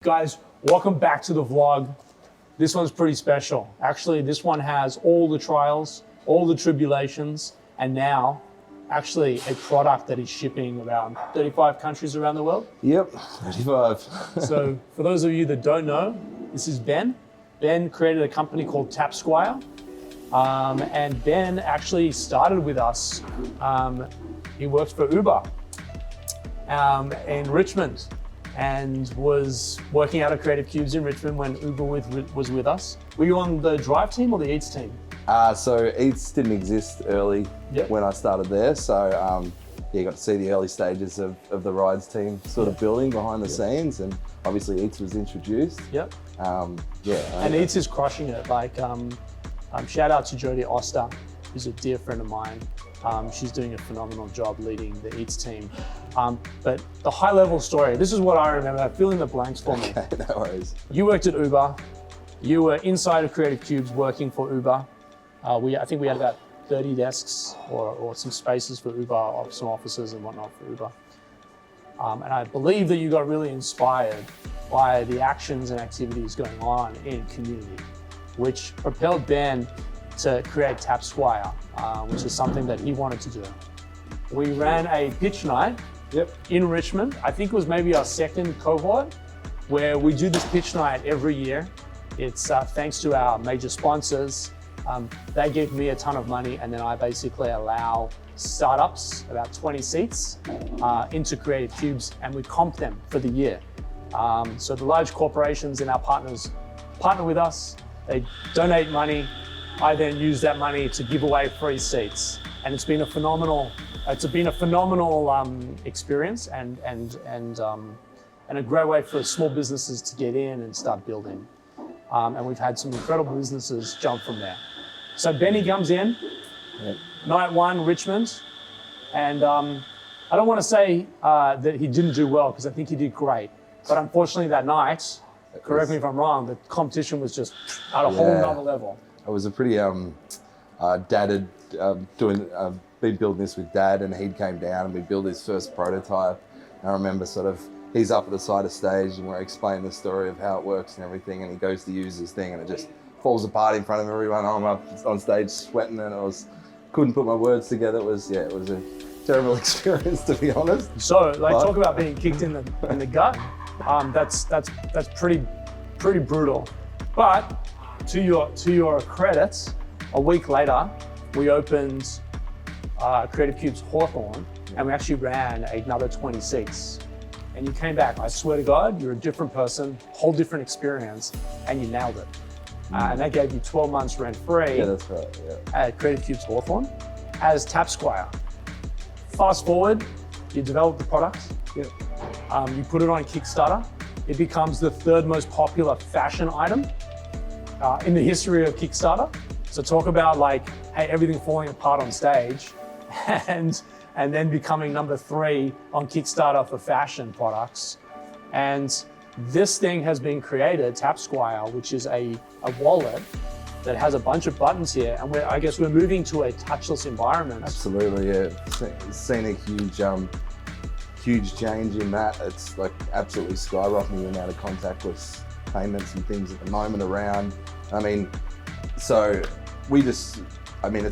Guys, welcome back to the vlog. This one's pretty special. Actually, this one has all the trials, all the tribulations, and now actually a product that is shipping around 35 countries around the world. Yep, 35. So for those of you that don't know, this is Ben. Ben created a company called Tapsquire. And Ben actually started with us. He worked for Uber in Richmond, and was working out of Creative Cubes in Richmond when Uber was with us. Were you on the Drive team or the Eats team? So Eats didn't exist early when I started there. So you got to see the early stages of the Rides team sort of building behind the scenes, and obviously Eats was introduced. Yep. And Eats is crushing it. Like, shout out to Jodie Oster, who's a dear friend of mine. She's doing a phenomenal job leading the Eats team. But the high level story, this is what I remember. Fill in the blanks for me. Okay, no worries. You worked at Uber. You were inside of Creative Cubes working for Uber. I think we had about 30 desks or some spaces for Uber, some offices and whatnot for Uber. And I believe that you got really inspired by the actions and activities going on in community, which propelled Ben to create Tapsquire, which is something that he wanted to do. We ran a pitch night in Richmond. I think it was maybe our second cohort, where we do this pitch night every year. It's thanks to our major sponsors. They give me a ton of money, and then I basically allow startups, about 20 seats, into Creative Cubes, and we comp them for the year. So the large corporations and our partners partner with us. They donate money. I then use that money to give away free seats, and it's been a phenomenal experience and a great way for small businesses to get in and start building. And we've had some incredible businesses jump from there. So Benny comes in, night one, Richmond, and I don't want to say that he didn't do well, because I think he did great. But unfortunately that night, correct me if I'm wrong, the competition was just at a whole nother level. It was a pretty, Dad had been building this with Dad, and he came down and we built his first prototype. And I remember he's up at the side of stage and we're explaining the story of how it works and everything, and he goes to use his thing and it just falls apart in front of everyone. I'm up on stage sweating, and couldn't put my words together. It was a terrible experience, to be honest. So talk about being kicked in the gut. That's pretty brutal. But to your credit, a week later, we opened Creative Cubes Hawthorn, and we actually ran another 20 seats. And you came back. I swear to God, you're a different person, whole different experience, and you nailed it. And that gave you 12 months rent-free. Yeah, that's right. Yeah. At Creative Cubes Hawthorn as Tapsquire. Fast forward, you develop the product. You put it on Kickstarter. It becomes the third most popular fashion item in the history of Kickstarter. So talk about everything falling apart on stage, and then becoming number 3 on Kickstarter for fashion products. And this thing has been created, Tapsquire, which is a wallet that has a bunch of buttons here, and I guess we're moving to a touchless environment. Absolutely, yeah. Seen a huge change in that. It's absolutely skyrocketing the amount of contactless payments and things at the moment around. It's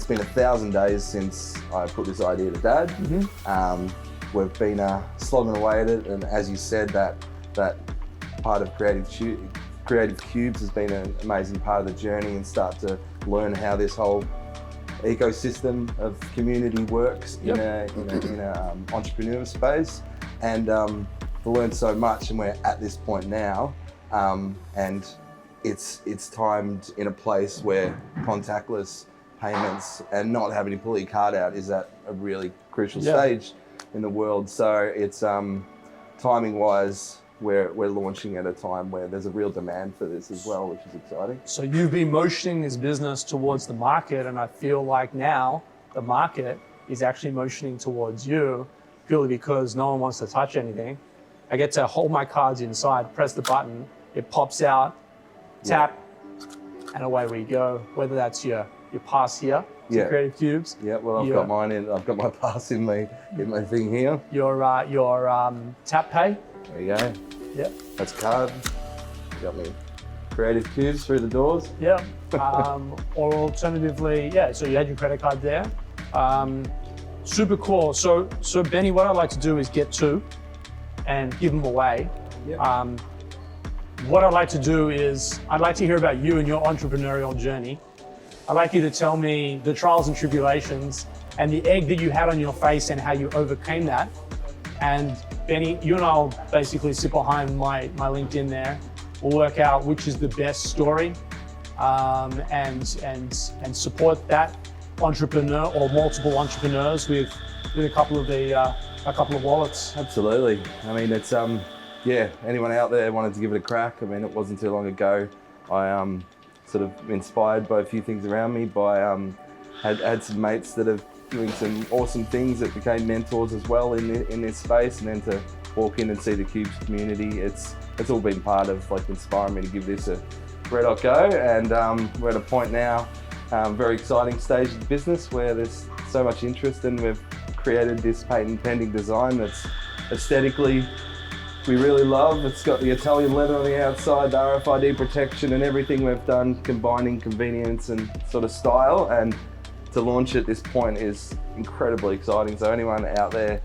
been 1,000 days since I put this idea to Dad. We've been slogging away at it, and as you said, that part of Creative Cubes has been an amazing part of the journey, and start to learn how this whole ecosystem of community works in a entrepreneur space, and learned so much. And we're at this point now, and it's timed in a place where contactless payments and not having to pull your card out is at a really crucial stage in the world. So it's timing wise, we're launching at a time where there's a real demand for this as well, which is exciting. So you've been motioning this business towards the market, and I feel like now the market is actually motioning towards you, purely because no one wants to touch anything. I get to hold my cards inside, press the button, it pops out, tap, and away we go. Whether that's your pass here to Creative Cubes. Yeah, well, I've got mine in. I've got my pass in my thing here. Your tap pay. There you go. Yep. That's card. got me Creative Cubes through the doors. Yeah. Or alternatively, yeah, so you had your credit card there. Super cool. So Benny, what I'd like to do is get 2 and give them away. Yep. What I'd like to do is, I'd like to hear about you and your entrepreneurial journey. I'd like you to tell me the trials and tribulations and the egg that you had on your face and how you overcame that. And Benny, you and I'll basically sit behind my LinkedIn there. We'll work out which is the best story and support that entrepreneur or multiple entrepreneurs with a couple of wallets. Absolutely. I mean, it's yeah. Anyone out there wanted to give it a crack? I mean, it wasn't too long ago. I sort of inspired by a few things around me. Had some mates that are doing some awesome things that became mentors as well in this space, and then to walk in and see the Cubes community, it's all been part of like inspiring me to give this a red hot go. And we're at a point now, very exciting stage of the business where there's so much interest, and we've created this patent pending design that's aesthetically we really love. It's got the Italian leather on the outside, the RFID protection, and everything we've done combining convenience and sort of style. And to launch at this point is incredibly exciting. So anyone out there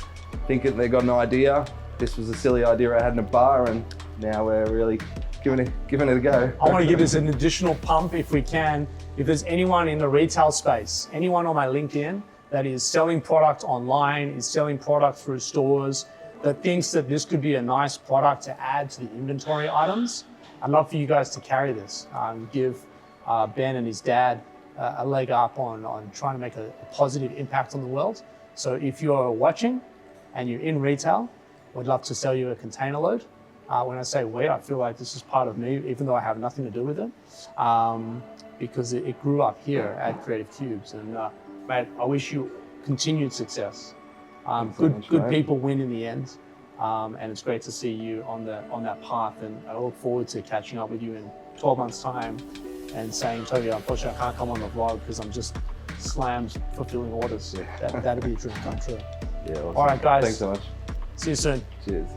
thinking they got an idea, this was a silly idea I had in a bar, and now we're really giving it a go. I want to give this an additional pump if we can. If there's anyone in the retail space, anyone on my LinkedIn that is selling product online, is selling product through stores, that thinks that this could be a nice product to add to the inventory items, I'd love for you guys to carry this. Give Ben and his dad a leg up on trying to make a positive impact on the world. So if you're watching and you're in retail, we'd love to sell you a container load. When I say we, I feel like this is part of me, even though I have nothing to do with it, because it grew up here at Creative Cubes. And mate, I wish you continued success. Good people win in the end, and it's great to see you on that path. And I look forward to catching up with you in 12 months' time and saying, Toby, unfortunately, I can't come on the vlog because I'm just slammed fulfilling orders. Yeah. That'd be a dream come true. Yeah, awesome. All right, guys. Thanks so much. See you soon. Cheers.